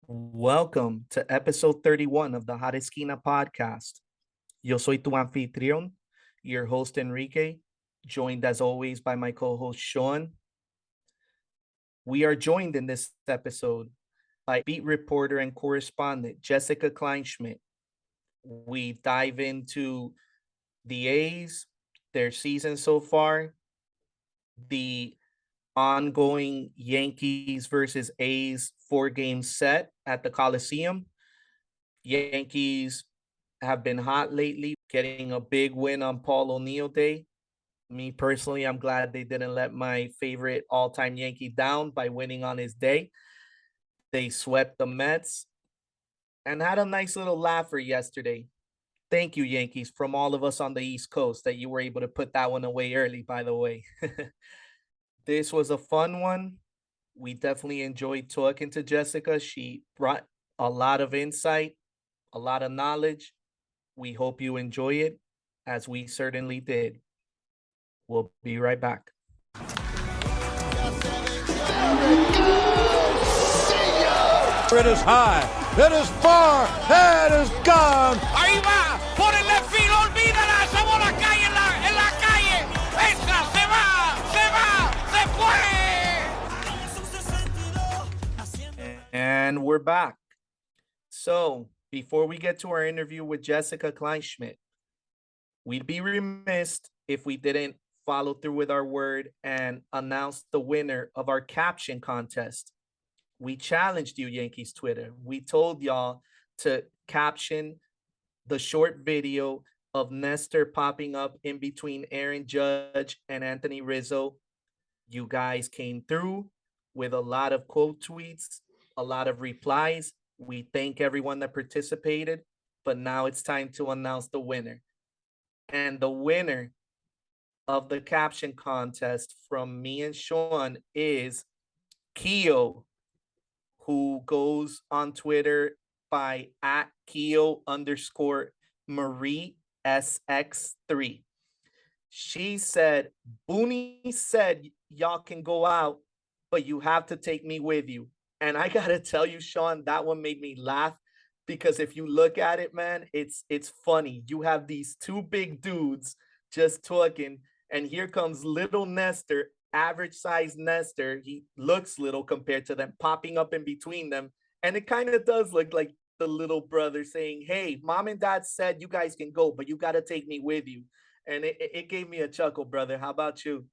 Welcome to episode 31 of the Hot Esquina podcast. Yo soy tu anfitrión, your host Enrique, joined as always by my co host Sean. We are joined in this episode by beat reporter and correspondent Jessica Kleinschmidt. We dive into the A's, their season so far, the ongoing Yankees versus A's 4-game set at the Coliseum. Yankees have been hot lately, getting a big win on Paul O'Neill Day. Me personally, I'm glad they didn't let my favorite all-time Yankee down by winning on his day. They swept the Mets and had a nice little laugher yesterday. Thank you, Yankees, from all of us on the East Coast that you were able to put that one away early, by the way. This was a fun one. We definitely enjoyed talking to Jessica. She brought a lot of insight, a lot of knowledge. We hope you enjoy it, as we certainly did. We'll be right back. It is high, it is far, it is gone. Ahí va, por el left field, olvídala, esa bola cae en la calle. Esa se fue. And we're back. So, before we get to our interview with Jessica Kleinschmidt, we'd be remiss if we didn't follow through with our word and announce the winner of our caption contest. We challenged you, Yankees Twitter. We told y'all to caption the short video of Nestor popping up in between Aaron Judge and Anthony Rizzo. You guys came through with a lot of quote tweets, a lot of replies. We thank everyone that participated, but now it's time to announce the winner. And the winner of the caption contest from me and Sean is Keo, who goes on Twitter by @Keo_Marie SX3. She said, Booney said y'all can go out, but you have to take me with you. And I gotta tell you, Sean, that one made me laugh because if you look at it, man, it's funny. You have these two big dudes just talking, and here comes little Nestor, average size Nestor. He looks little compared to them, popping up in between them. And it kind of does look like the little brother saying, hey, mom and dad said you guys can go, but you got to take me with you. And it gave me a chuckle, brother. How about you?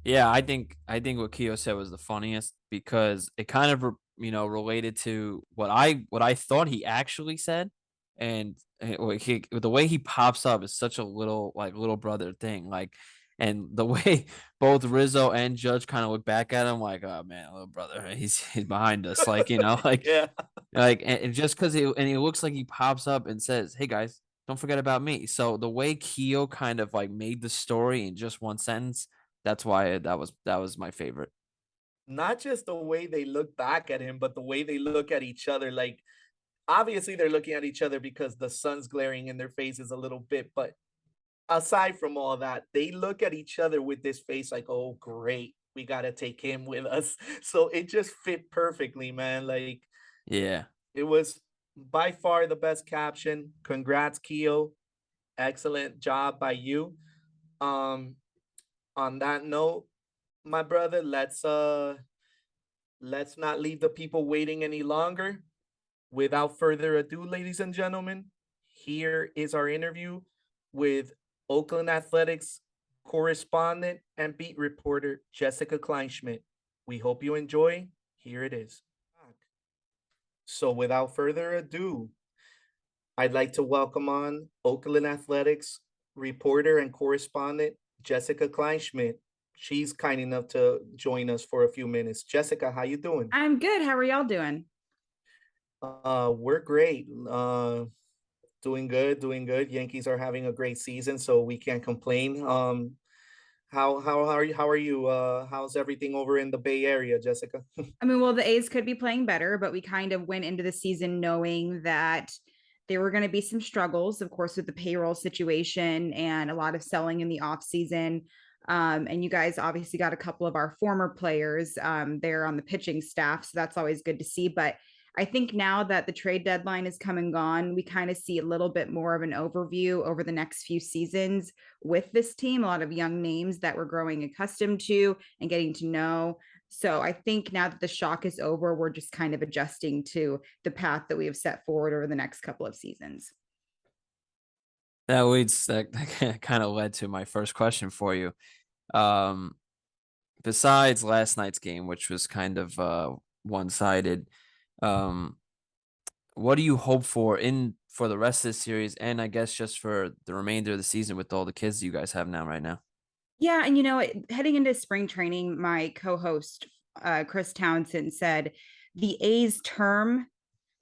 Yeah, I think what Keo said was the funniest because it kind of related to what I thought he actually said, and the way he pops up is such a little brother thing, and the way both Rizzo and Judge kind of look back at him like, oh man, little brother, he's behind us, Yeah. and just because he looks like he pops up and says, hey guys, don't forget about me. So the way Keo kind of made the story in just one sentence. That's why that was my favorite. Not just the way they look back at him, but the way they look at each other. Like, obviously, they're looking at each other because the sun's glaring in their faces a little bit. But aside from all that, they look at each other with this face like, oh, great. We got to take him with us. So it just fit perfectly, man. Like, Yeah. it was by far the best caption. Congrats, Keo. Excellent job by you. Um, on that note, my brother, let's not leave the people waiting any longer. Without further ado, ladies and gentlemen, here is our interview with Oakland Athletics correspondent and beat reporter Jessica Kleinschmidt. We hope you enjoy. Here it is. So without further ado, I'd like to welcome on Oakland Athletics reporter and correspondent Jessica Kleinschmidt. She's kind enough to join us for a few minutes. Jessica, how you doing? I'm good. How are y'all doing? We're great. Doing good, doing good. Yankees are having a great season, so we can't complain. How are you? How's everything over in the Bay Area, Jessica? I mean, well, the A's could be playing better, but we kind of went into the season knowing that there were going to be some struggles, of course, with the payroll situation and a lot of selling in the off season. And you guys obviously got a couple of our former players there on the pitching staff, so that's always good to see. But I think now that the trade deadline is come and gone, we kind of see a little bit more of an overview over the next few seasons with this team, a lot of young names that we're growing accustomed to and getting to know. So I think now that the shock is over, we're just kind of adjusting to the path that we have set forward over the next couple of seasons. That kind of led to my first question for you. Besides last night's game, which was kind of one-sided, what do you hope for the rest of the series, and I guess just for the remainder of the season with all the kids you guys have right now? Yeah, and heading into spring training, my co-host Chris Townsend said the A's term,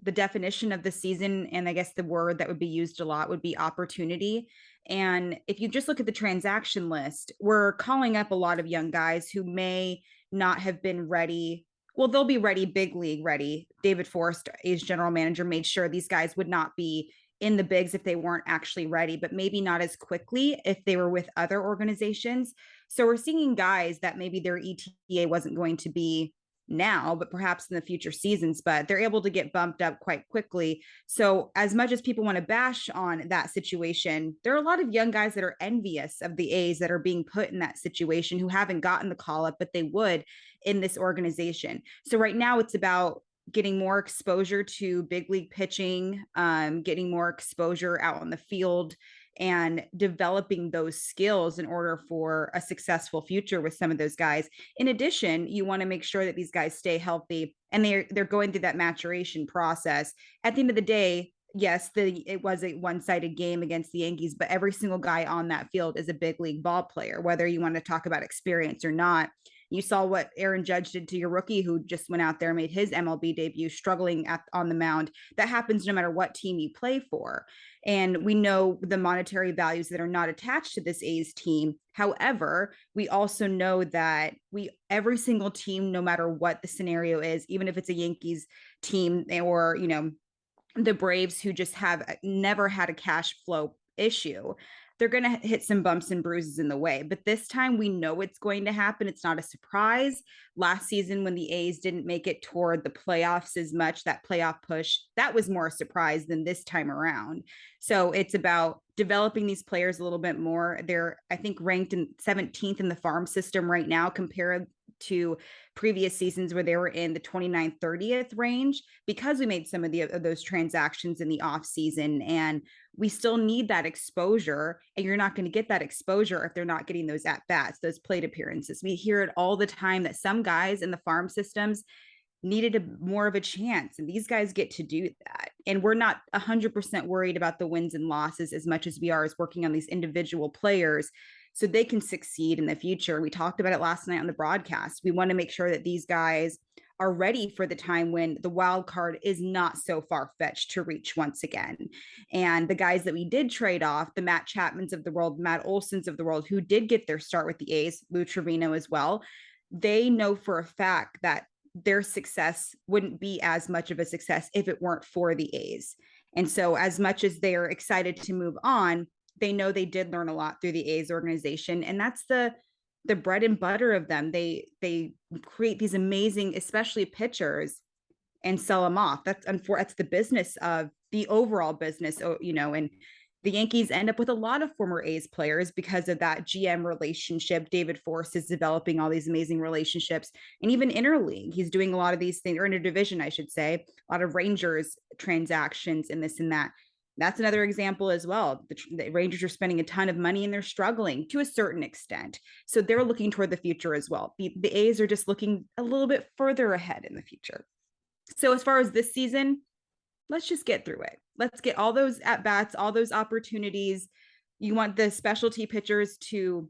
the definition of the season, and I guess the word that would be used a lot would be opportunity. And if you just look at the transaction list, we're calling up a lot of young guys who may not have been ready. Well, they'll be ready, big league ready. David Forrest, A's general manager, made sure these guys would not be in the bigs if they weren't actually ready, but maybe not as quickly if they were with other organizations. So we're seeing guys that maybe their ETA wasn't going to be now, but perhaps in the future seasons, but they're able to get bumped up quite quickly. So as much as people want to bash on that situation, there are a lot of young guys that are envious of the A's that are being put in that situation who haven't gotten the call up, but they would in this organization. So right now it's about getting more exposure to big league pitching, getting more exposure out on the field, and developing those skills in order for a successful future with some of those guys. In addition, you want to make sure that these guys stay healthy and they're going through that maturation process. At the end of the day, yes, it was a one-sided game against the Yankees, but every single guy on that field is a big league ball player, whether you want to talk about experience or not. You saw what Aaron Judge did to your rookie who just went out there and made his MLB debut struggling on the mound. That happens no matter what team you play for. And we know the monetary values that are not attached to this A's team. However, we also know that every single team, no matter what the scenario is, even if it's a Yankees team or, the Braves who just have never had a cash flow issue, they're going to hit some bumps and bruises in the way. But this time we know it's going to happen. It's not a surprise. Last season when the A's didn't make it toward the playoffs as much, that playoff push, that was more a surprise than this time around. So it's about developing these players a little bit more. They're, I think, ranked in 17th in the farm system right now compared to previous seasons where they were in the 29th, 30th range, because we made some of those transactions in the off season, and we still need that exposure. And you're not going to get that exposure if they're not getting those at bats, those plate appearances. We hear it all the time that some guys in the farm systems needed more of a chance, and these guys get to do that. And we're not 100% worried about the wins and losses as much as we are as working on these individual players so they can succeed in the future. We talked about it last night on the broadcast. We want to make sure that these guys are ready for the time when the wild card is not so far-fetched to reach once again. And the guys that we did trade off, the Matt Chapmans of the world, Matt Olsons of the world, who did get their start with the A's, Lou Trevino as well, they know for a fact that their success wouldn't be as much of a success if it weren't for the A's. And so as much as they're excited to move on, they know they did learn a lot through the A's organization. And that's the bread and butter of them. They create these amazing, especially pitchers, and sell them off. That's the business of the overall business, and the Yankees end up with a lot of former A's players because of that GM relationship. David Forrest is developing all these amazing relationships, and even interleague, he's doing a lot of these things, or interdivision, I should say, a lot of Rangers transactions and this and that. That's another example as well. The Rangers are spending a ton of money and they're struggling to a certain extent. So they're looking toward the future as well. The A's are just looking a little bit further ahead in the future. So as far as this season, let's just get through it. Let's get all those at-bats, all those opportunities. You want the specialty pitchers to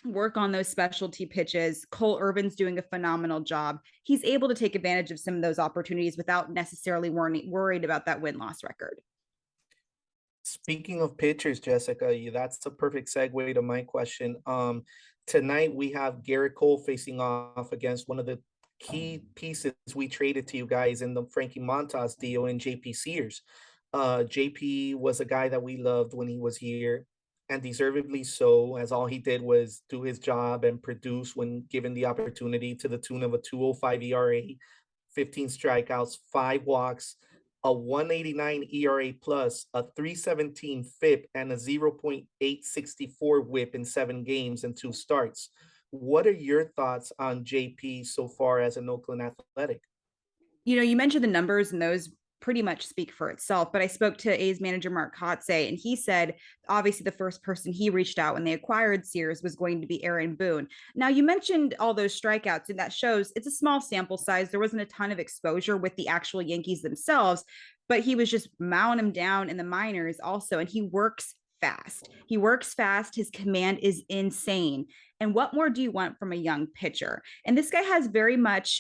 work on those specialty pitches. Cole Irvin's doing a phenomenal job. He's able to take advantage of some of those opportunities without necessarily worried about that win-loss record. Speaking of pitchers, Jessica, that's a perfect segue to my question. Tonight we have Garrett Cole facing off against one of the key pieces we traded to you guys in the Frankie Montas deal in JP Sears. JP was a guy that we loved when he was here, and deservedly so, as all he did was do his job and produce when given the opportunity, to the tune of a 2.05 ERA, 15 strikeouts, 5 walks, a 189 ERA plus, a 317 FIP, and a 0.864 WHIP in 7 games and 2 starts. What are your thoughts on JP so far as an Oakland Athletic? You mentioned the numbers, and those pretty much speak for itself. But I spoke to A's manager Mark Kotze, and he said obviously the first person he reached out when they acquired Sears was going to be Aaron Boone. Now, you mentioned all those strikeouts, and that shows it's a small sample size. There wasn't a ton of exposure with the actual Yankees themselves, but he was just mowing them down in the minors also, and he works fast. He works fast. His command is insane. And what more do you want from a young pitcher? And this guy has very much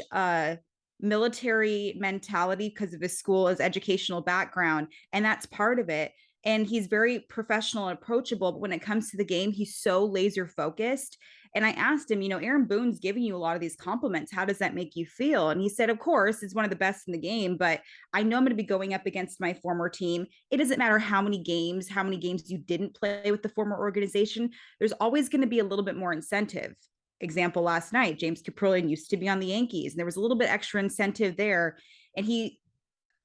military mentality because of his school, his educational background, and that's part of it. And he's very professional and approachable, but when it comes to the game, he's so laser focused. And I asked him, Aaron Boone's giving you a lot of these compliments. How does that make you feel? And he said, of course, it's one of the best in the game, but I know I'm going to be going up against my former team. It doesn't matter how many games you didn't play with the former organization. There's always going to be a little bit more incentive. Example, last night, James Caprillion used to be on the Yankees, and there was a little bit extra incentive there, and he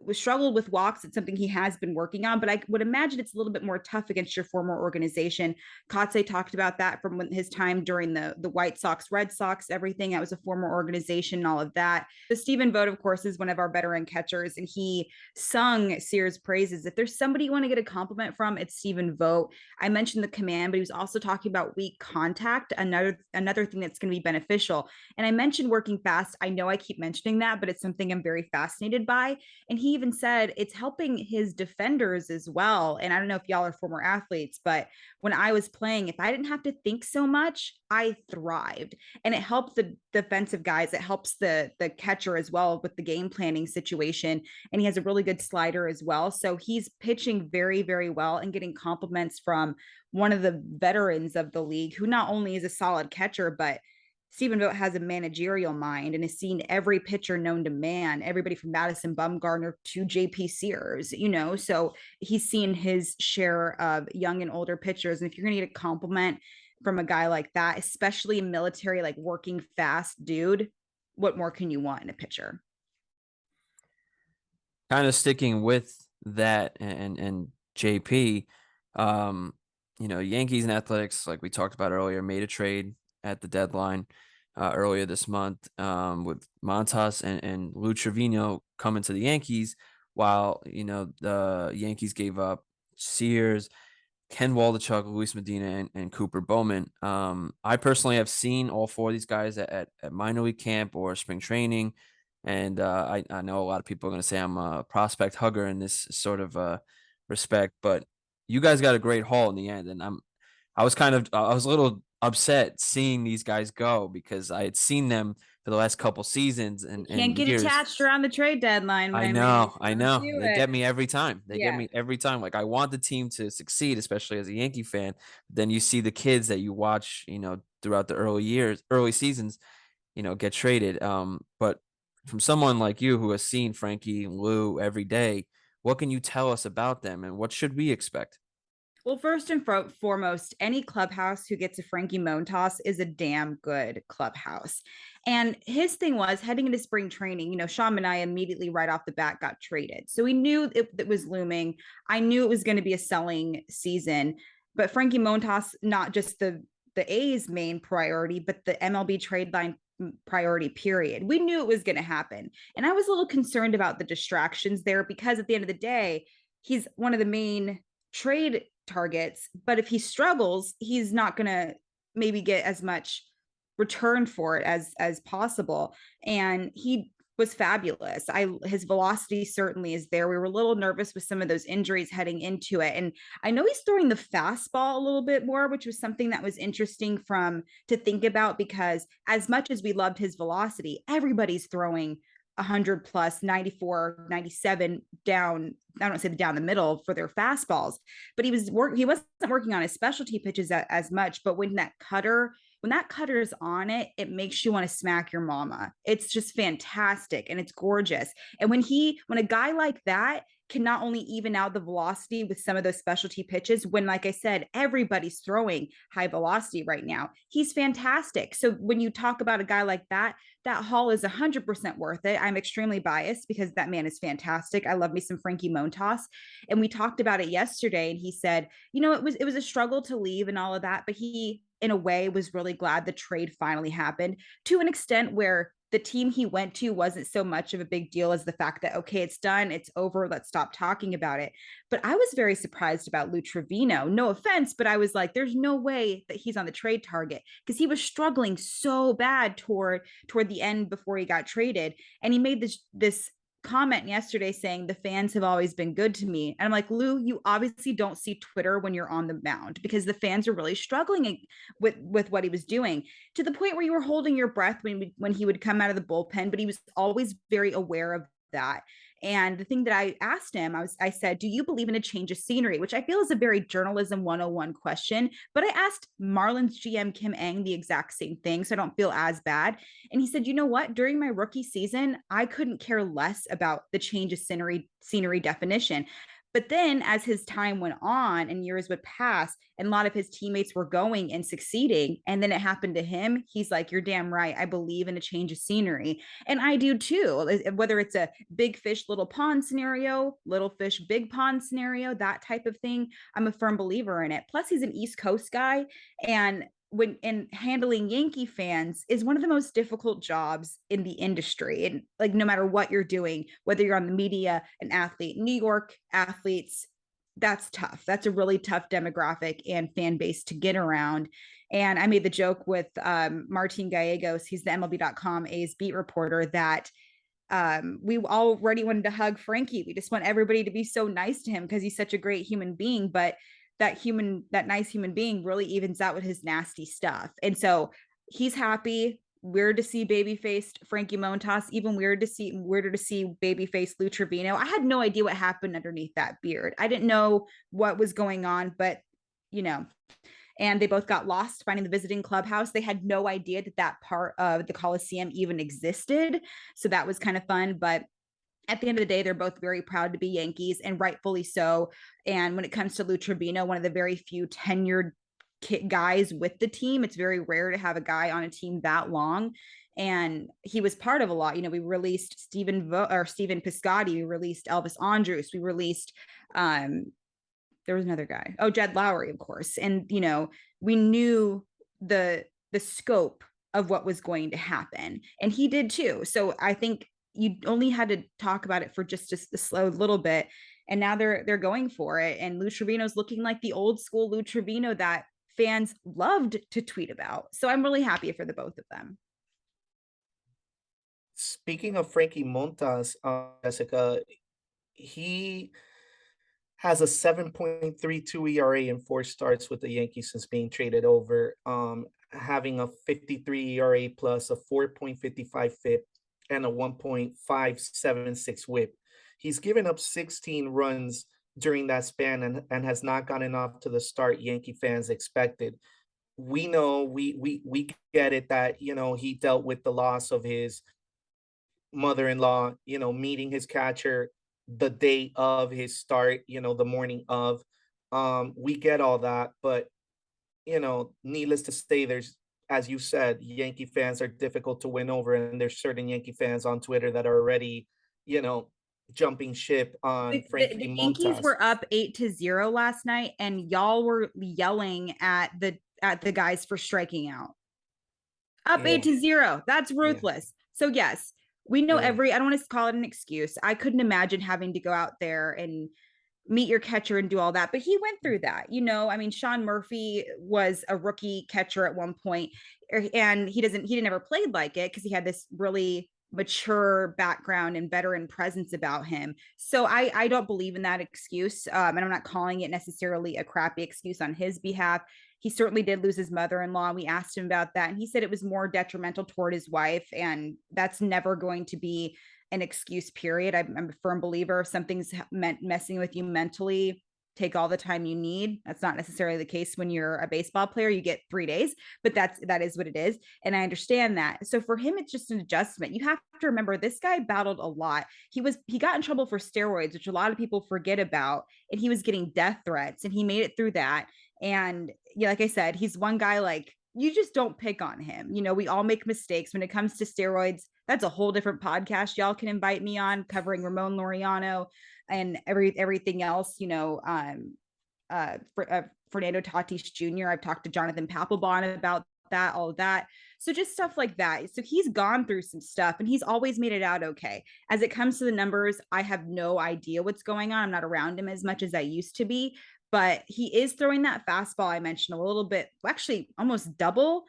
was struggled with walks. It's something he has been working on, but I would imagine it's a little bit more tough against your former organization. Kotze talked about that from his time during the White Sox, Red Sox, everything. That was a former organization and all of that. The Stephen Vogt, of course, is one of our veteran catchers, and he sung Sears' praises. If there's somebody you want to get a compliment from, it's Stephen Vogt. I mentioned the command, but he was also talking about weak contact, another thing that's going to be beneficial. And I mentioned working fast. I know I keep mentioning that, but it's something I'm very fascinated by. And he even said it's helping his defenders as well. And I don't know if y'all are former athletes, but when I was playing, if I didn't have to think so much, I thrived. And it helps the defensive guys. It helps the catcher as well with the game planning situation. And he has a really good slider as well. So he's pitching very, very well and getting compliments from one of the veterans of the league, who not only is a solid catcher, but Stephen Vogt has a managerial mind and has seen every pitcher known to man, everybody from Madison Bumgarner to JP Sears, so he's seen his share of young and older pitchers. And if you're going to get a compliment from a guy like that, especially a military, like working fast dude, what more can you want in a pitcher? Kind of sticking with that and JP, Yankees and Athletics, like we talked about earlier, made a trade at the deadline earlier this month with Montas and Lou Trevino coming to the Yankees, while the Yankees gave up Sears, Ken Waldichuk, Luis Medina, and Cooper Bowman. I personally have seen all 4 of these guys at minor league camp or spring training, and I know a lot of people are going to say I'm a prospect hugger in this sort of respect, but you guys got a great haul in the end, and I was a little upset seeing these guys go because I had seen them for the last couple seasons and can't get attached around the trade deadline. I know. They get me every time. Get me every time. Like, I want the team to succeed, especially as a Yankee fan. Then you see the kids that you watch, throughout the early seasons, get traded. But from someone like you who has seen Frankie and Lou every day, what can you tell us about them and what should we expect? Well, first and foremost, any clubhouse who gets a Frankie Montas is a damn good clubhouse. And his thing was heading into spring training, Sean Manaea immediately right off the bat got traded. So we knew it was looming. I knew it was going to be a selling season, but Frankie Montas, not just the A's main priority, but the MLB trade line priority period. We knew it was going to happen. And I was a little concerned about the distractions there because at the end of the day, he's one of the main trade targets, but if he struggles, he's not going to maybe get as much return for it as possible. And he was fabulous. His velocity certainly is there. We were a little nervous with some of those injuries heading into it. And I know he's throwing the fastball a little bit more, which was something that was interesting to think about, because as much as we loved his velocity, everybody's throwing 100 plus, 94, 97 down. I don't say down the middle for their fastballs, but he wasn't working on his specialty pitches as much. But when that cutter's on it, it makes you want to smack your mama. It's just fantastic and it's gorgeous. And when a guy like that can not only even out the velocity with some of those specialty pitches, when, like I said, everybody's throwing high velocity right now, he's fantastic. So when you talk about a guy like that, that haul is 100% worth it. I'm extremely biased because that man is fantastic. I love me some Frankie Montas. And we talked about it yesterday, and he said, it was a struggle to leave and all of that, but he, in a way, was really glad the trade finally happened, to an extent where the team he went to wasn't so much of a big deal as the fact that, okay, it's done, it's over, let's stop talking about it. But I was very surprised about Lou Trevino. No offense, but I was like, there's no way that he's on the trade target, because he was struggling so bad toward the end before he got traded. And he made this comment yesterday saying the fans have always been good to me. And I'm like, Lou, you obviously don't see Twitter when you're on the mound, because the fans are really struggling with what he was doing, to the point where you were holding your breath when he would come out of the bullpen, but he was always very aware of that. And the thing that I asked him, I said, do you believe in a change of scenery? Which I feel is a very journalism 101 question. But I asked Marlins GM Kim Ng the exact same thing, so I don't feel as bad. And he said, you know what? During my rookie season, I couldn't care less about the change of scenery definition. But then as his time went on and years would pass and a lot of his teammates were going and succeeding, and then it happened to him, he's like, you're damn right. I believe in a change of scenery. And I do too, whether it's a big fish, little pond scenario, little fish, big pond scenario, that type of thing. I'm a firm believer in it. Plus he's an East Coast guy, and handling Yankee fans is one of the most difficult jobs in the industry. And like, no matter what you're doing, whether you're on the media, an athlete, New York athletes, that's tough. That's a really tough demographic and fan base to get around. And I made the joke with Martin Gallegos, he's the MLB.com A's beat reporter, that we already wanted to hug Frankie. We just want everybody to be so nice to him because he's such a great human being. But that nice human being really evens out with his nasty stuff. And so he's happy. Weird to see baby-faced Frankie Montas, even weirder to see baby-faced Lou Trevino. I had no idea what happened underneath that beard. I didn't know what was going on, but and they both got lost finding the visiting clubhouse. They had no idea that part of the Coliseum even existed. So that was kind of fun. But at the end of the day, they're both very proud to be Yankees, and rightfully so. And when it comes to Lou Trevino, one of the very few tenured guys with the team, it's very rare to have a guy on a team that long. And he was part of a lot. We released Stephen Piscotty, we released Elvis Andrus, we released there was another guy. Oh, Jed Lowry, of course. And we knew the scope of what was going to happen, and he did too. So I think you only had to talk about it for just a slow little bit, and now they're going for it. And Lou Trevino's looking like the old school Lou Trevino that fans loved to tweet about. So I'm really happy for the both of them. Speaking of Frankie Montas, Jessica, he has a 7.32 ERA in 4 starts with the Yankees since being traded over, having a 53 ERA plus, a 4.55 FIP, and a 1.576 whip. He's given up 16 runs during that span and has not gotten off to the start Yankee fans expected. We know, we get it that, he dealt with the loss of his mother-in-law, meeting his catcher the day of his start, the morning of. We get all that, but, needless to say, there's, as you said, Yankee fans are difficult to win over, and there's certain Yankee fans on Twitter that are already, jumping ship on Frankie the Montas. Yankees were up 8-0 last night, and y'all were yelling at the guys for striking out. Up 8-0. That's ruthless. Yeah. So yes, we know I don't want to call it an excuse. I couldn't imagine having to go out there and meet your catcher and do all that, but he went through that. Sean Murphy was a rookie catcher at one point, and he never played like it because he had this really mature background and veteran presence about him. So I don't believe in that excuse. And I'm not calling it necessarily a crappy excuse on his behalf. He certainly did lose his mother-in-law. We asked him about that, and he said it was more detrimental toward his wife, and that's never going to be an excuse, period. I'm a firm believer if something's messing with you mentally, take all the time you need. That's not necessarily the case when you're a baseball player. You get 3 days, but that is what it is. And I understand that. So for him, it's just an adjustment. You have to remember, this guy battled a lot. He got in trouble for steroids, which a lot of people forget about. And he was getting death threats, and he made it through that. And like I said, he's one guy like don't pick on him. We all make mistakes when it comes to steroids. That's a whole different podcast y'all can invite me on, covering Ramon Laureano and everything else. Fernando Tatis Jr. I've talked to Jonathan Papelbon about that, all of that. So just stuff like that. So he's gone through some stuff and he's always made it out okay. As it comes to the numbers, I have no idea what's going on. I'm not around him as much as I used to be, but he is throwing that fastball I mentioned a little bit, actually almost double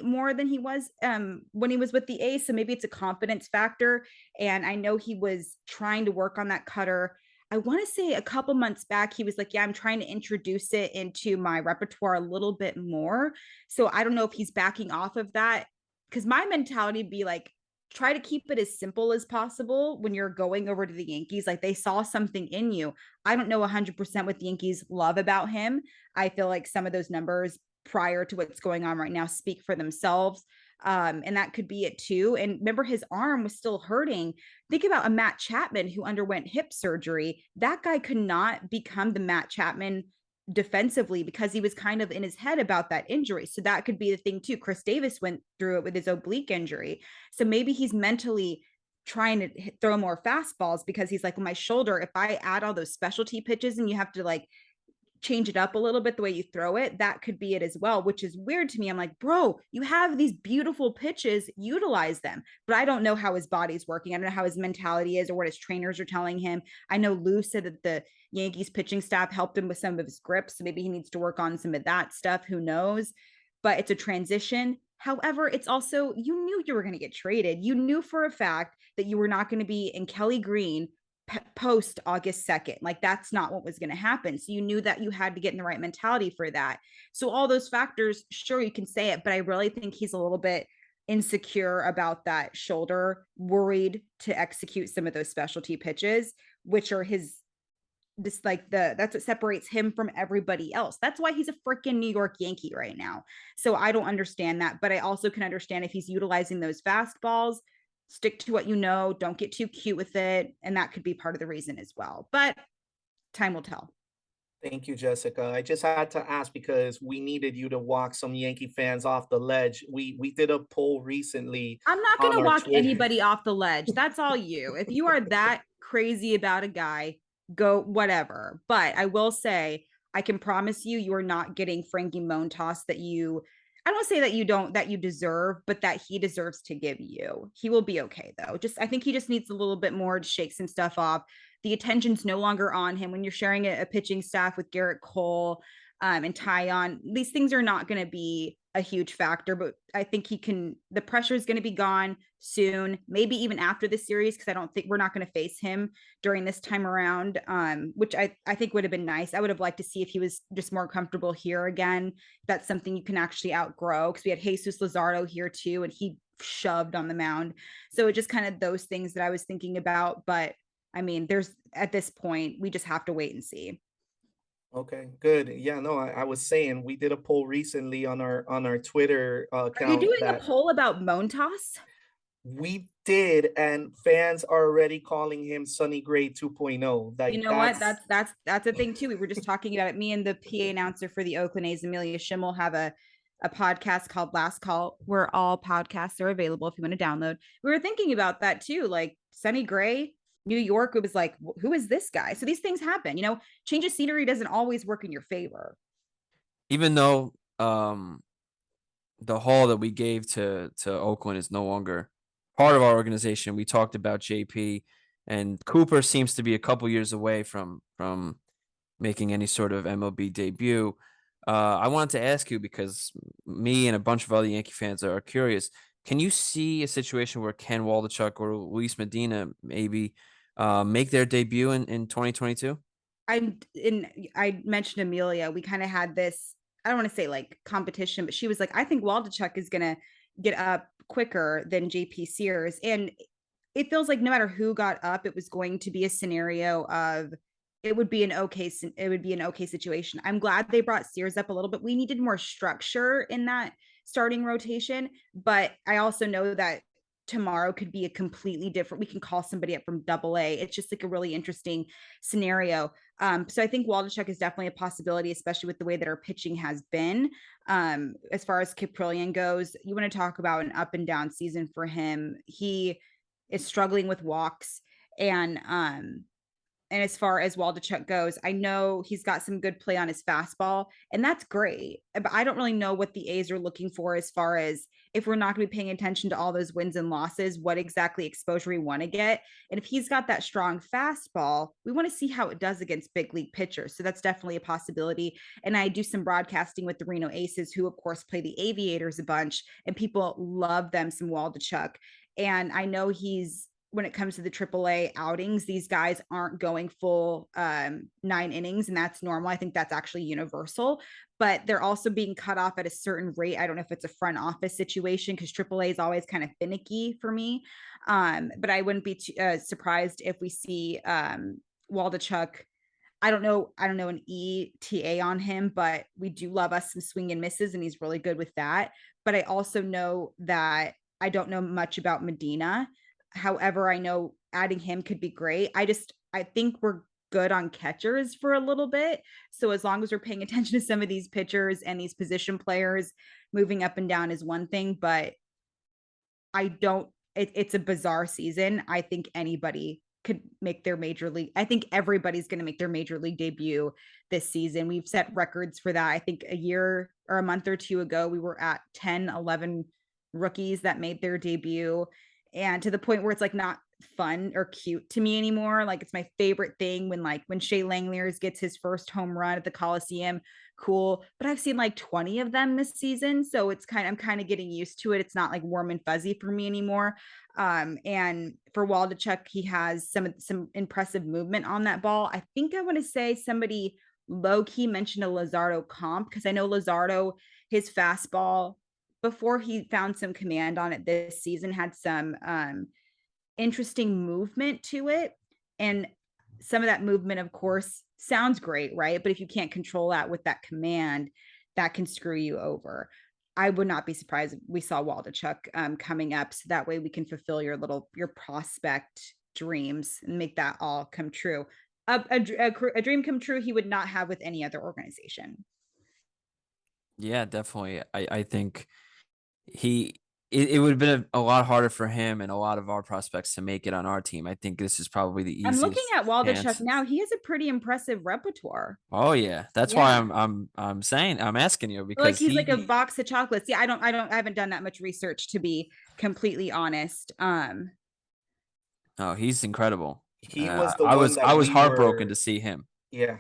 more than he was when he was with the A's. So maybe it's a confidence factor. And I know he was trying to work on that cutter. I want to say a couple months back, he was like, yeah, I'm trying to introduce it into my repertoire a little bit more. So I don't know if he's backing off of that, because my mentality would be like, try to keep it as simple as possible when you're going over to the Yankees. Like, they saw something in you. I don't know 100% what the Yankees love about him. I feel like some of those numbers prior to what's going on right now speak for themselves. And that could be it too. And remember, his arm was still hurting. Think about a Matt Chapman who underwent hip surgery. That guy could not become the Matt Chapman defensively because he was kind of in his head about that injury. So that could be the thing too. Chris Davis went through it with his oblique injury. So maybe he's mentally trying to throw more fastballs because he's like, well, my shoulder, if I add all those specialty pitches and you have to like change it up a little bit the way you throw it, that could be it as well, which is weird to me. I'm like, bro, you have these beautiful pitches, utilize them. But I don't know how his body's working. I don't know how his mentality is or what his trainers are telling him. I know Lou said that the Yankees pitching staff helped him with some of his grips, so maybe he needs to work on some of that stuff. Who knows? But it's a transition. However, it's also, you knew you were going to get traded. You knew for a fact that you were not going to be in Kelly Green post August 2nd. Like, that's not what was going to happen. So you knew that you had to get in the right mentality for that. So all those factors, sure, you can say it, but I really think he's a little bit insecure about that shoulder, worried to execute some of those specialty pitches, which are that's what separates him from everybody else. That's why he's a freaking New York Yankee right now. So I don't understand that, but I also can understand if he's utilizing those fastballs. Stick to what you know, don't get too cute with it. And that could be part of the reason as well. But time will tell. Thank you, Jessica. I just had to ask because we needed you to walk some Yankee fans off the ledge. We did a poll recently. I'm not going to walk Twitter. anybody off the ledge. That's all you. If you are that crazy about a guy, go whatever. But I will say, I can promise you, you are not getting Frankie Montas I don't say that you deserve, but that he deserves to give you. He will be okay though. I think he just needs a little bit more to shake some stuff off. The attention's no longer on him when you're sharing a pitching staff with Garrett Cole and Tyon. These things are not going to be a huge factor, but I think the pressure is going to be gone soon, maybe even after the series, because I don't think we're not going to face him during this time around, which I think would have been nice. I would have liked to see if he was just more comfortable here again. That's something you can actually outgrow, because we had Jesus Luzardo here too, and he shoved on the mound. So it just kind of those things that I was thinking about. But I mean, at this point, we just have to wait and see. Okay, good. Yeah, no, I was saying we did a poll recently on our Twitter account. Are you doing a poll about Montas? We did, and fans are already calling him Sonny Gray 2.0. Like, you know what? That's a thing too. We were just talking about it. Me and the PA announcer for the Oakland A's, Amelia Schimmel, have a podcast called Last Call, where all podcasts are available if you want to download. We were thinking about that too, like Sonny Gray. New York, it was like, who is this guy? So these things happen, change of scenery doesn't always work in your favor. Even though the haul that we gave to Oakland is no longer part of our organization, we talked about JP, and Cooper seems to be a couple years away from making any sort of MLB debut. I wanted to ask you, because me and a bunch of other Yankee fans are curious, can you see a situation where Ken Waldichuk or Luis Medina maybe make their debut in 2022? I mentioned Amelia. We kind of had this, I don't want to say like competition, but she was like, I think Waldichuk is going to get up quicker than JP Sears. And it feels like no matter who got up, it was going to be a scenario of it would be an okay situation. I'm glad they brought Sears up a little bit. We needed more structure in that starting rotation, but I also know that tomorrow could be a completely different, we can call somebody up from AA. It's just like a really interesting scenario. So I think Waldachuk is definitely a possibility, especially with the way that our pitching has been. As far as Caprillion goes, you want to talk about an up and down season for him. He is struggling with walks, and as far as Waldachuk goes, I know he's got some good play on his fastball, and that's great. But I don't really know what the A's are looking for as far as, if we're not going to be paying attention to all those wins and losses, what exactly exposure we want to get. And if he's got that strong fastball, we want to see how it does against big league pitchers. So that's definitely a possibility. And I do some broadcasting with the Reno Aces, who of course play the Aviators a bunch, and people love them some Waldachuk. And I know when it comes to the AAA outings, these guys aren't going full 9 innings, and that's normal. I think that's actually universal, but they're also being cut off at a certain rate. I don't know if it's a front office situation, because AAA is always kind of finicky for me. But I wouldn't be surprised if we see Waldachuk. I don't know an ETA on him, but we do love us some swing and misses, and he's really good with that. But I also know that I don't know much about Medina. However, I know adding him could be great. I think we're good on catchers for a little bit. So as long as we're paying attention to some of these pitchers and these position players, moving up and down is one thing, but it's a bizarre season. I think anybody could make their major league. I think everybody's going to make their major league debut this season. We've set records for that. I think a year or a month or two ago, we were at 10, 11 rookies that made their debut. And to the point where it's like not fun or cute to me anymore. Like, it's my favorite thing when Shea Langeliers gets his first home run at the Coliseum. Cool. But I've seen like 20 of them this season. So I'm kind of getting used to it. It's not like warm and fuzzy for me anymore. And for Waldachuk, he has some impressive movement on that ball. I think I want to say somebody low key mentioned a Luzardo comp, because I know Luzardo, his fastball, before he found some command on it this season, had some interesting movement to it. And some of that movement, of course, sounds great, right? But if you can't control that with that command, that can screw you over. I would not be surprised if we saw Waldachuk coming up, so that way we can fulfill your prospect dreams and make that all come true. A dream come true he would not have with any other organization. Yeah, definitely. I think it would have been a lot harder for him and a lot of our prospects to make it on our team. I think this is probably the easiest. I'm looking at Waldachuk chance. now. He has a pretty impressive repertoire. Oh yeah, that's why I'm asking you, because like he's like a box of chocolates. Yeah, I haven't done that much research, to be completely honest. Oh, he's incredible. He was the I one was that I was we heartbroken were- to see him. Yeah,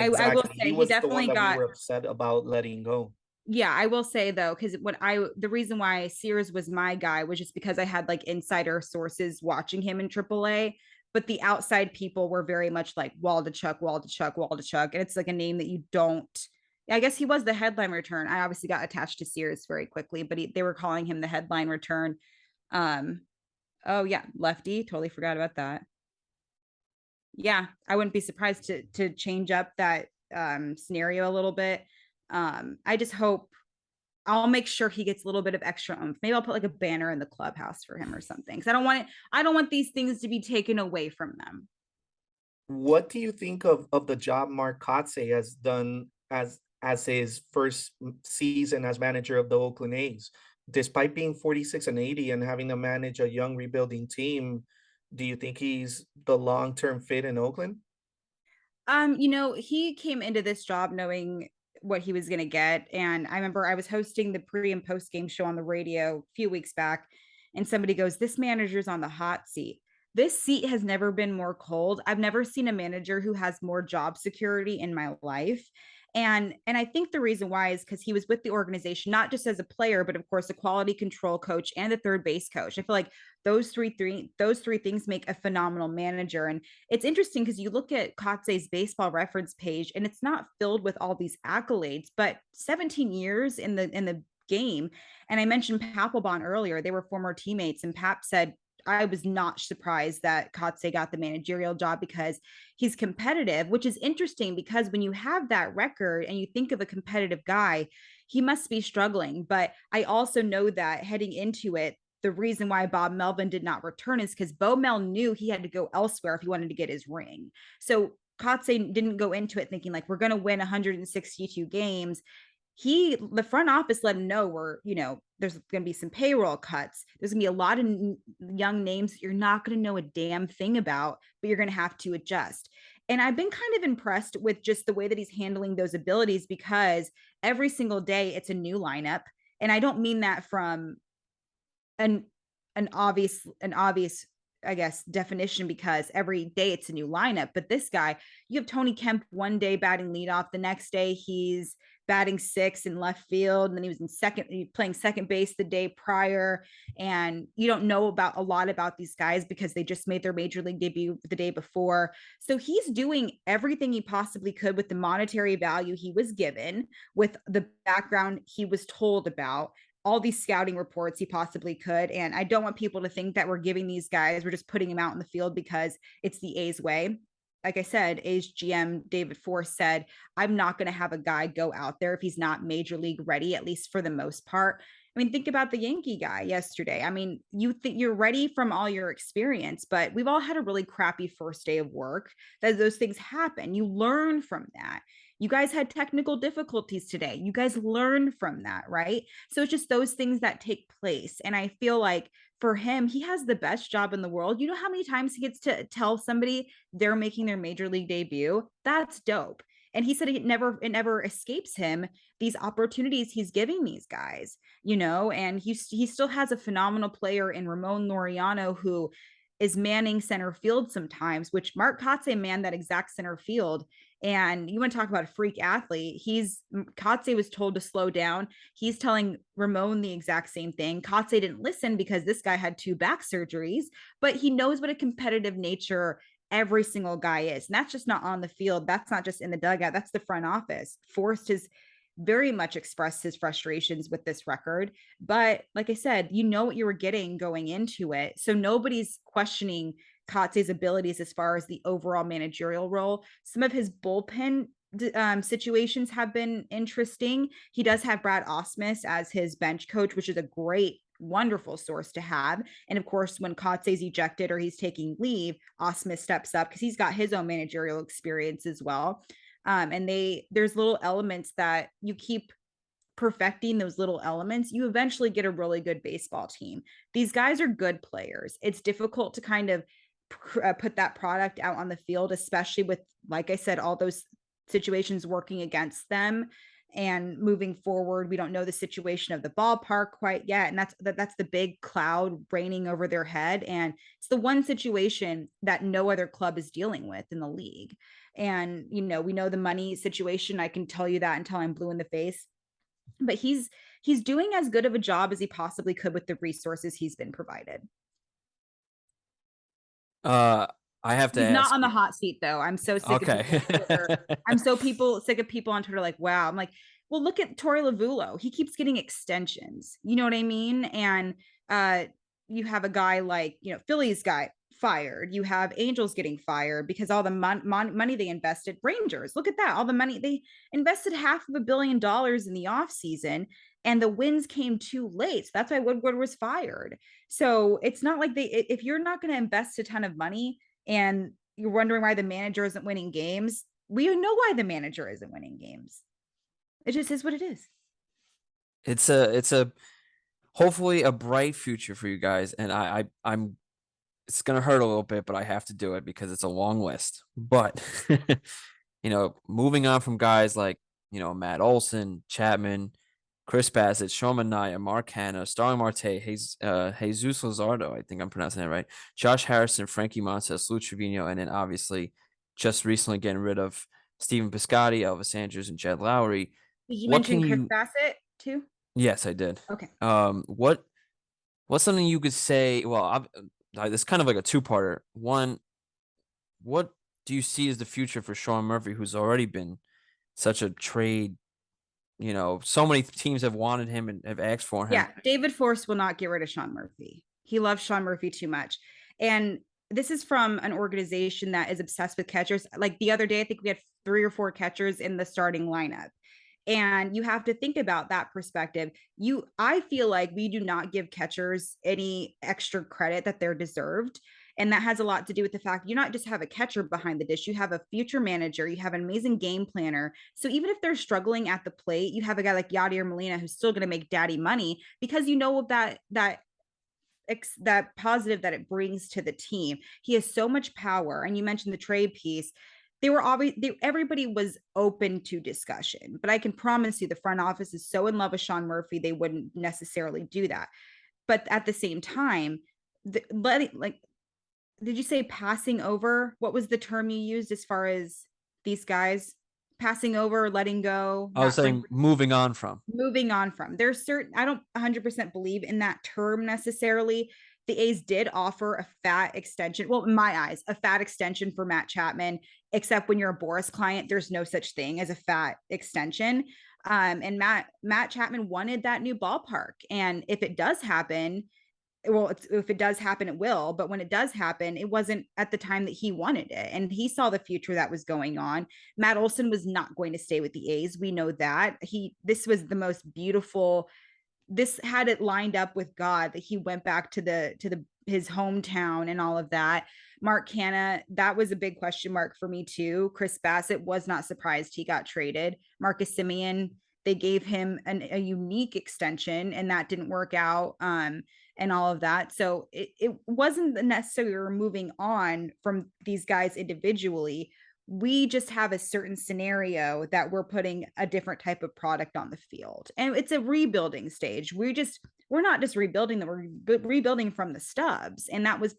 I will say he he was the definitely one that got. we were upset about letting go. Yeah, I will say though, because the reason why Sears was my guy was just because I had like insider sources watching him in AAA, but the outside people were very much like Waldachuk, and it's like a name that you don't. I guess he was the headline return. I obviously got attached to Sears very quickly, but they were calling him the headline return. Oh yeah, lefty. Totally forgot about that. Yeah, I wouldn't be surprised to change up that scenario a little bit. I just hope I'll make sure he gets a little bit of extra oomph. Maybe I'll put like a banner in the clubhouse for him or something, because I don't want these things to be taken away from them. What do you think of the job Mark Kotsay has done as his first season as manager of the Oakland A's? Despite being 46-80 and having to manage a young rebuilding team, do you think he's the long-term fit in Oakland? He came into this job knowing what he was going to get. And I remember I was hosting the pre and post game show on the radio a few weeks back, and somebody goes, "This manager's on the hot seat." This seat has never been more cold. I've never seen a manager who has more job security in my life. And I think the reason why is because he was with the organization, not just as a player, but of course, a quality control coach and a third base coach. I feel like those three things make a phenomenal manager. And it's interesting because you look at Kotsay's baseball reference page, and it's not filled with all these accolades, but 17 years in the game. And I mentioned Papelbon earlier. They were former teammates, and Pap said, I was not surprised that Kotsay got the managerial job because he's competitive, which is interesting because when you have that record and you think of a competitive guy, he must be struggling. But I also know that heading into it, the reason why Bob Melvin did not return is because Bo Mel knew he had to go elsewhere if he wanted to get his ring. So Kotze didn't go into it thinking like, we're going to win 162 games. The front office let him know there's going to be some payroll cuts. There's going to be a lot of young names that you're not going to know a damn thing about, but you're going to have to adjust. And I've been kind of impressed with just the way that he's handling those abilities, because every single day it's a new lineup. And I don't mean that from an obvious, I guess, definition, because every day it's a new lineup. But this guy, you have Tony Kemp one day batting leadoff, the next day he's batting sixth in left field, and then he was playing second base the day prior. And you don't know a lot about these guys because they just made their major league debut the day before. So he's doing everything he possibly could with the monetary value he was given, with the background he was told about, all these scouting reports he possibly could. And I don't want people to think that we're giving these guys, we're just putting them out in the field because it's the A's way. Like I said, A's GM David Force said, I'm not going to have a guy go out there if he's not major league ready, at least for the most part. I mean, think about the Yankee guy yesterday. I mean, you think you're ready from all your experience, but we've all had a really crappy first day of work. Those things happen. You learn from that. You guys had technical difficulties today. You guys learn from that, right? So it's just those things that take place. And I feel like for him, he has the best job in the world. You know how many times he gets to tell somebody they're making their major league debut? That's dope. And he said it never escapes him, these opportunities he's giving these guys, and he still has a phenomenal player in Ramon Laureano, who is manning center field sometimes, which Mark Kotze manned that exact center field. And you want to talk about a freak athlete. Kotze was told to slow down. He's telling Ramon the exact same thing. Kotze didn't listen because this guy had 2 back surgeries, but he knows what a competitive nature every single guy is. And that's just not on the field. That's not just in the dugout. That's the front office. Forrest has very much expressed his frustrations with this record. But like I said, you know what you were getting going into it. So nobody's questioning Kotze's abilities as far as the overall managerial role. Some of his bullpen situations have been interesting. He does have Brad Ausmus as his bench coach, which is a great, wonderful source to have. And of course, when Kotze's ejected or he's taking leave, Ausmus steps up because he's got his own managerial experience as well. And there's little elements that you keep perfecting, those little elements, you eventually get a really good baseball team. These guys are good players. It's difficult to kind of put that product out on the field, especially with, like I said, all those situations working against them. And moving forward, we don't know the situation of the ballpark quite yet. And that's the big cloud reigning over their head. And it's the one situation that no other club is dealing with in the league. And, we know the money situation. I can tell you that until I'm blue in the face. But he's doing as good of a job as he possibly could with the resources he's been provided. I have to He's ask not on the you. hot seat though. I'm so sick Okay. of people on Twitter. I'm so sick of people on Twitter like, wow. I'm like, well, look at Torey Lovullo. He keeps getting extensions. You know what I mean? And you have a guy like, Phillies guy fired. You have Angels getting fired because all the money they invested. Rangers, look at that. All the money they invested, $500 million in the offseason, and the wins came too late. So that's why Woodward was fired. So it's not like if you're not going to invest a ton of money and you're wondering why the manager isn't winning games, we know why the manager isn't winning games. It just is what it is. It's a hopefully a bright future for you guys. And I'm it's going to hurt a little bit, but I have to do it because it's a long list. But, moving on from guys like, Matt Olson, Chapman, Chris Bassett, Sean Manaea, Mark Hanna, Starling Marte, Jesus Luzardo, I think I'm pronouncing that right, Josh Harrison, Frankie Montes, Lou Trevino, and then obviously just recently getting rid of Stephen Piscotty, Elvis Andrews, and Jed Lowry. Did you mention Chris Bassett too? Yes, I did. Okay. What's something you could say? Well, it's kind of like a two-parter. One, what do you see as the future for Sean Murphy, who's already been such a trade? So many teams have wanted him and have asked for him. Yeah, David Force will not get rid of Sean Murphy. He loves Sean Murphy too much. And this is from an organization that is obsessed with catchers. Like the other day, I think we had 3 or 4 catchers in the starting lineup. And you have to think about that perspective. I feel like we do not give catchers any extra credit that they're deserved. And that has a lot to do with the fact you not just have a catcher behind the dish, you have a future manager, you have an amazing game planner. So even if they're struggling at the plate, you have a guy like Yadier Molina who's still going to make daddy money because you know that positive that it brings to the team. He has so much power. And you mentioned the trade piece. Everybody was open to discussion, but I can promise you the front office is so in love with Sean Murphy, they wouldn't necessarily do that. But at the same time, did you say passing over? What was the term you used as far as these guys passing over, letting go? I was saying moving on from. There's certain, I don't 100% believe in that term necessarily. The A's did offer a fat extension. Well, in my eyes, a fat extension for Matt Chapman, except when you're a Boris client, there's no such thing as a fat extension. And Matt Chapman wanted that new ballpark. And if it does happen, if it does happen, it will. But when it does happen, it wasn't at the time that he wanted it. And he saw the future that was going on. Matt Olson was not going to stay with the A's. We know that. This was the most beautiful. This had it lined up with God that he went back to his hometown and all of that. Mark Canha, that was a big question mark for me too. Chris Bassett, was not surprised he got traded. Marcus Semien, they gave him a unique extension and that didn't work out. And all of that. So it wasn't necessarily we're moving on from these guys individually. We just have a certain scenario that we're putting a different type of product on the field. And it's a rebuilding stage. We're not just rebuilding them, we're rebuilding from the stubs. And that was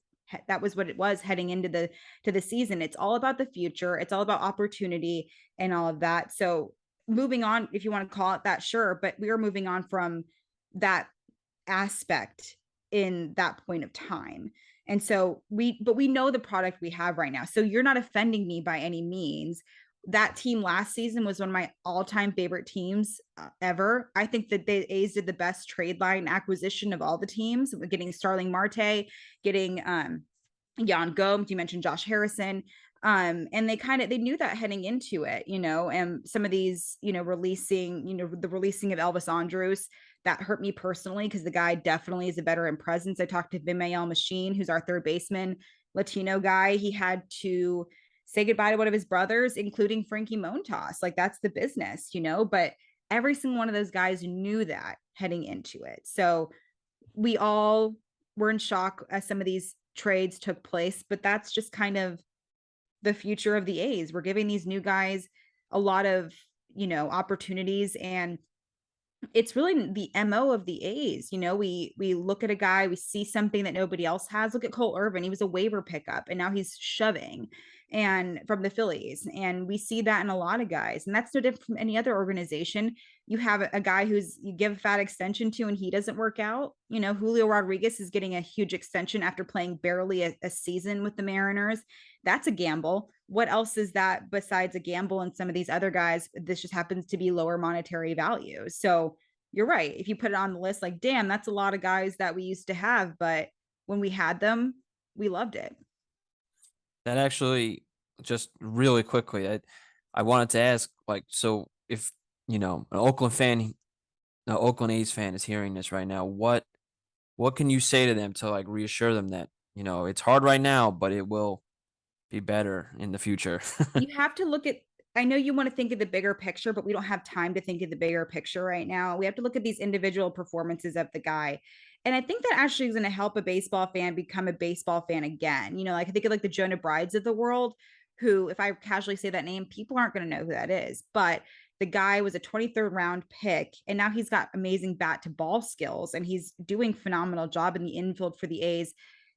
what it was heading into the season. It's all about the future. It's all about opportunity and all of that. So moving on, if you want to call it that, sure. But we are moving on from that aspect in that point of time. And so we know the product we have right now. So you're not offending me by any means. That team last season was one of my all-time favorite teams ever. I think that the A's did the best trade line acquisition of all the teams, getting Starling Marte, getting Yan Gomes, you mentioned Josh Harrison. And they knew that heading into it, and some of these, the releasing of Elvis Andrus, that hurt me personally because the guy definitely is a veteran presence. I talked to Vimael Machine, who's our third baseman, Latino guy. He had to say goodbye to one of his brothers, including Frankie Montas. Like, that's the business, but every single one of those guys knew that heading into it. So we all were in shock as some of these trades took place, but that's just kind of the future of the A's. We're giving these new guys a lot of, opportunities, and it's really the MO of the A's. We look at a guy, we see something that nobody else has. Look at Cole Irvin. He was a waiver pickup and now he's shoving and from the Phillies. And we see that in a lot of guys. And that's no different from any other organization. You have a guy you give a fat extension to and he doesn't work out. Julio Rodriguez is getting a huge extension after playing barely a season with the Mariners. That's a gamble. What else is that besides a gamble? And some of these other guys, this just happens to be lower monetary value. So you're right. If you put it on the list, like, damn, that's a lot of guys that we used to have. But when we had them, we loved it. That actually, just really quickly, I wanted to ask, so if, an Oakland A's fan is hearing this right now, what can you say to them to reassure them that, it's hard right now, but it will be better in the future? You have to look at, I know you want to think of the bigger picture, but we don't have time to think of the bigger picture right now. We have to look at these individual performances of the guy. And I think that actually is going to help a baseball fan become a baseball fan again. I think of the Jonah Brides of the world, who, if I casually say that name, people aren't going to know who that is. But the guy was a 23rd round pick, and now he's got amazing bat to ball skills, and he's doing a phenomenal job in the infield for the A's.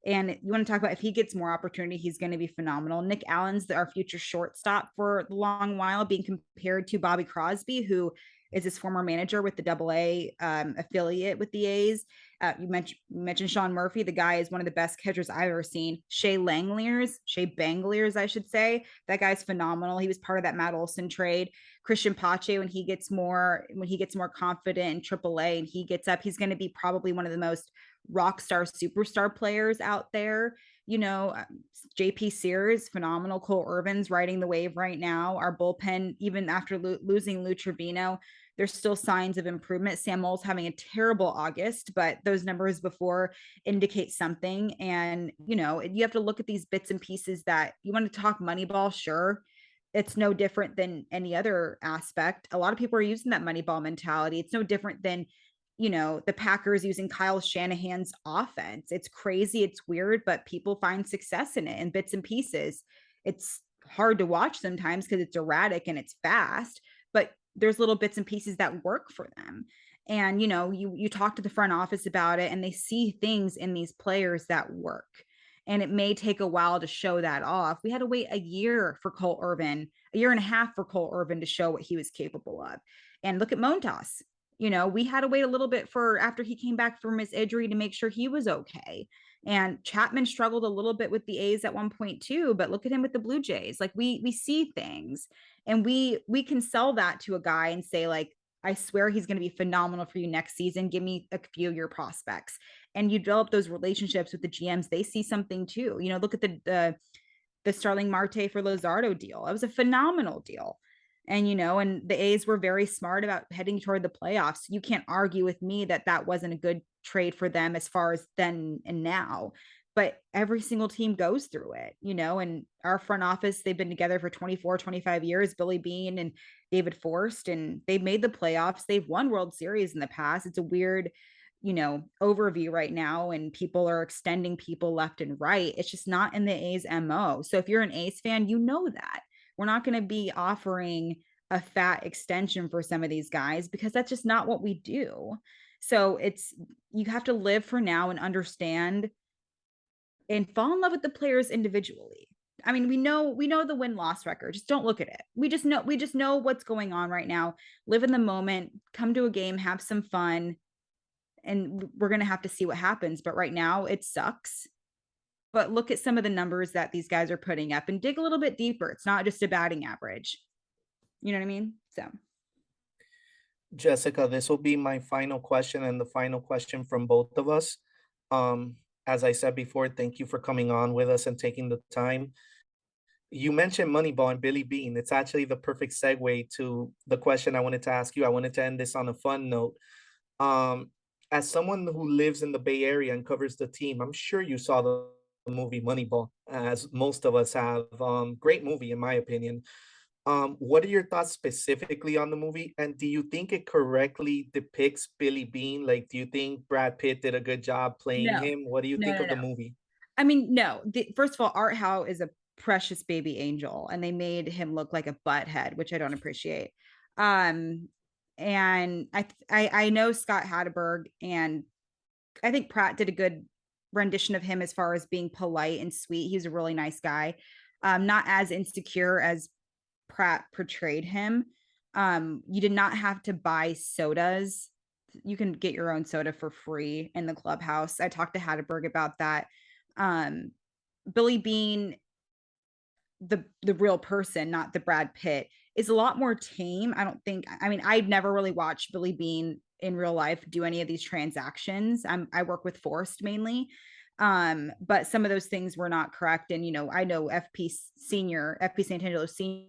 And you want to talk about if he gets more opportunity, he's going to be phenomenal. Nick Allen's our future shortstop for a long while, being compared to Bobby Crosby, who is his former manager with the AA affiliate with the A's. You mentioned Sean Murphy. The guy is one of the best catchers I've ever seen. Shea Bangliers, I should say. That guy's phenomenal. He was part of that Matt Olson trade. Christian Pache, when he gets more confident in AAA and he gets up, he's going to be probably one of the most rock star superstar players out there. JP Sears, phenomenal. Cole Irvin's riding the wave right now. Our bullpen, even after losing Lou Trevino, there's still signs of improvement. Sam Moll's having a terrible August, but those numbers before indicate something. And, you have to look at these bits and pieces that you want to talk Moneyball. Sure. It's no different than any other aspect. A lot of people are using that Moneyball mentality. It's no different than, the Packers using Kyle Shanahan's offense. It's crazy. It's weird, but people find success in it in bits and pieces. It's hard to watch sometimes because it's erratic and it's fast, but there's little bits and pieces that work for them. And, you talk to the front office about it and they see things in these players that work. And it may take a while to show that off. We had to wait a year for Cole Irvin, a year and a half for Cole Irvin to show what he was capable of. And look at Montas. We had to wait a little bit for after he came back from his injury to make sure he was okay. And Chapman struggled a little bit with the A's at one point too, but look at him with the Blue Jays. Like we see things and we can sell that to a guy and say like, I swear he's going to be phenomenal for you next season. Give me a few of your prospects. And you develop those relationships with the GMs. They see something too. Look at the Starling Marte for Luzardo deal. It was a phenomenal deal. And, and the A's were very smart about heading toward the playoffs. You can't argue with me that wasn't a good trade for them as far as then and now. But every single team goes through it, and our front office, they've been together for 24, 25 years, Billy Beane and David Forst, and they've made the playoffs. They've won World Series in the past. It's a weird, overview right now, and people are extending people left and right. It's just not in the A's MO. So if you're an A's fan, that. We're not going to be offering a fat extension for some of these guys because that's just not what we do. So you have to live for now and understand and fall in love with the players individually. I mean, we know the win-loss record. Just don't look at it. We just know what's going on right now. Live in the moment, come to a game, have some fun, and we're going to have to see what happens. But right now it sucks. But look at some of the numbers that these guys are putting up and dig a little bit deeper. It's not just a batting average. You know what I mean? So, Jessica, this will be my final question and the final question from both of us. As I said before, thank you for coming on with us and taking the time. You mentioned Moneyball and Billy Beane. It's actually the perfect segue to the question I wanted to ask you. I wanted to end this on a fun note. As someone who lives in the Bay Area and covers the team, I'm sure you saw the movie Moneyball, as most of us have. Great movie, in my opinion. What are your thoughts specifically on the movie? And do you think it correctly depicts Billy Beane? Like, do you think Brad Pitt did a good job playing him? What do you think of the movie? I mean, no. First of all, Art Howe is a precious baby angel, and they made him look like a butthead, which I don't appreciate. And I know Scott Hatterberg, and I think Pratt did a good rendition of him as far as being polite and sweet. He's a really nice guy. Not as insecure as Pratt portrayed him. You did not have to buy sodas. You can get your own soda for free in the clubhouse. I talked to Hatterberg about that. Billy Beane, the real person, not the Brad Pitt, is a lot more tame. I'd never really watched Billy Beane in real life do any of these transactions. I work with Forrest mainly. But some of those things were not correct. And, I know FP Santangelo Sr.,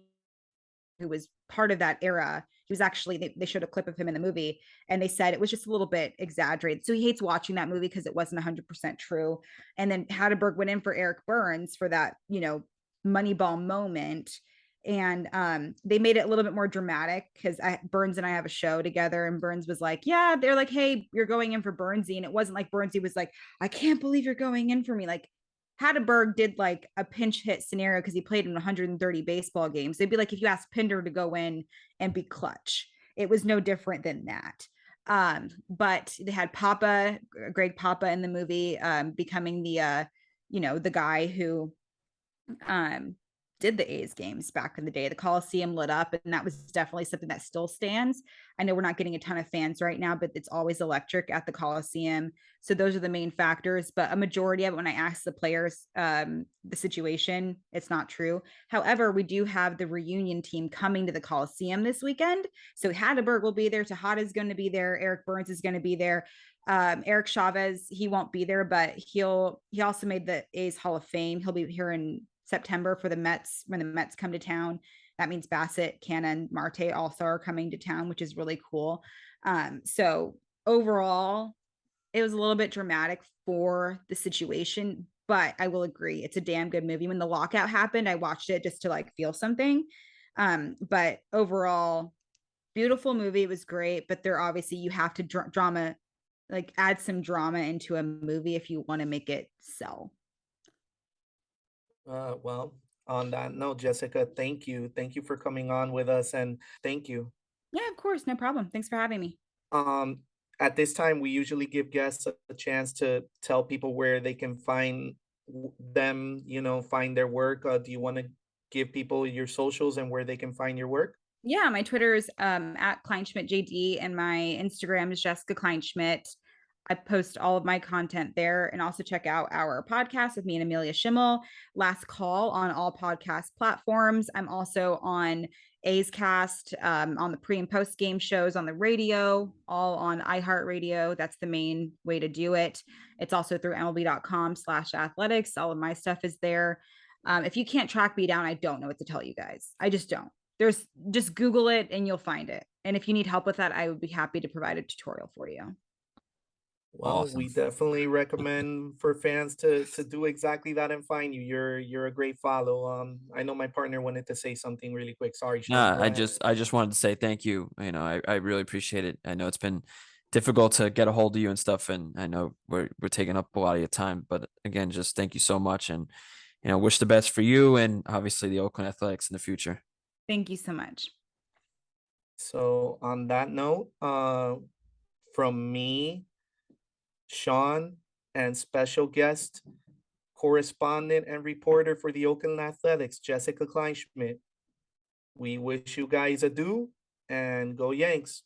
who was part of that era. He was actually, they showed a clip of him in the movie and they said it was just a little bit exaggerated. So he hates watching that movie because it wasn't 100% true. And then Hatterberg went in for Eric Burns for that, Moneyball moment. And they made it a little bit more dramatic because Burns and I have a show together, and Burns was like, yeah, they're like, hey, you're going in for Burnsy. And it wasn't like Burnsy was like, I can't believe you're going in for me. Like, Hatterberg did like a pinch hit scenario because he played in 130 baseball games. It'd be like if you asked Pinder to go in and be clutch. It was no different than that. But they had Greg Papa in the movie, becoming the the guy who did the A's games back in the day. The Coliseum lit up, and that was definitely something that still stands. I know we're not getting a ton of fans right now, but it's always electric at the Coliseum. So those are the main factors. But a majority of it, when I ask the players the situation, it's not true. However, we do have the reunion team coming to the Coliseum this weekend. So Hatteberg will be there. Tejada is going to be there. Eric Burns is going to be there. Eric Chavez, he won't be there, but he also made the A's Hall of Fame. He'll be here in September for the Mets when the Mets come to town. That means Bassett, Cannon, Marte also are coming to town, which is really cool. So overall, it was a little bit dramatic for the situation, but I will agree it's a damn good movie. When the lockout happened, I watched it just to like feel something. But overall, beautiful movie. It was great, but there obviously you have to drama, like add some drama into a movie if you want to make it sell. Well, on that note, Jessica, thank you. Thank you for coming on with us, and thank you. Yeah, of course. No problem. Thanks for having me. Um, at this time, we usually give guests a chance to tell people where they can find them, find their work. Do you want to give people your socials and where they can find your work? Yeah, my Twitter is at Kleinschmidt JD, and my Instagram is Jessica Kleinschmidt. I post all of my content there, and also check out our podcast with me and Amelia Schimmel, Last Call, on all podcast platforms. I'm also on A's Cast, on the pre and post game shows on the radio, all on iHeartRadio. That's the main way to do it. It's also through MLB.com/athletics. All of my stuff is there. If you can't track me down, I don't know what to tell you guys. I just don't. Just Google it and you'll find it. And if you need help with that, I would be happy to provide a tutorial for you. Well, Awesome. we definitely recommend for fans to do exactly that and find you. You're a great follow. I know my partner wanted to say something really quick. Sorry, Sean. Nah, Go ahead. I just wanted to say thank you. I really appreciate it. I know it's been difficult to get a hold of you and stuff, and I know we're taking up a lot of your time. But again, just thank you so much, and wish the best for you and obviously the Oakland Athletics in the future. Thank you so much. So on that note, from me, Sean, and special guest, correspondent and reporter for the Oakland Athletics, Jessica Kleinschmidt. We wish you guys adieu and go Yanks.